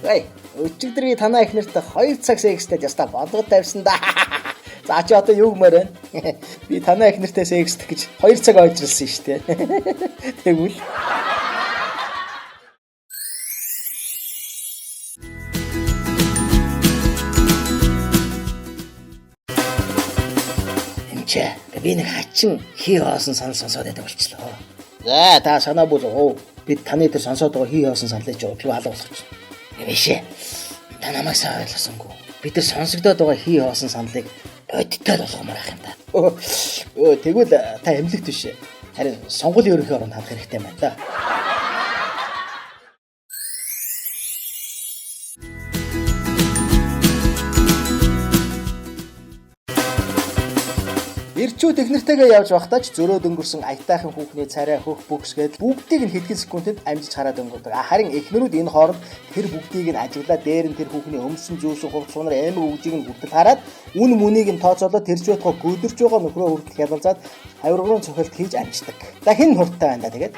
Ой, өчигдрийн танаа их нарт 2 цаг секстэд яста бодлого тавьсан да. За чи одоо юу гэмээр байна? Би танаа их нартай секстэх гэж 2 цаг ойжралсан шүү дээ. Тэгвэл эмчээ би нэг хачин хий хоосон санал сонсоод байдаг болчихлоо. За та санаа болгоо. Бид таны дээр сонсоод байгаа хий хоосон саналыг жоо би алга болгоч. Бишээ. Та намайг сайн ойлгосонгүй. Бид нар сонсогдоод байгаа хий хоосон саналыг бодиттой болгомоор ах юм да. Тэгвэл та эмнэлэгт биш. Харин сонгуулийн ерөнхий оронд хандах хэрэгтэй байна да. Ирчүүд их нартайгаа явж байхдаа ч зөрөөд өнгөрсөн аятайхан хүүхний царай хөх бүгсгээд бүгдийг нь хэдхэн секундэд амжиж хараад өнгөрдөг. Харин эхнэрүүд энэ хооронд тэр бүгдийг нь ажиглаад дээр нь тэр хүүхний өмсөн зүүсэн хувцсунаар аймаг үгжийг нь бүртэл хараад үн мүнийг нь тооцоолоод тэрж байтугай гүдэрч байгаа нөхрөө хүртэл хялалзаад хавиргын цохилт хийж амждаг. За хэн хурдтай байна да тэгээд?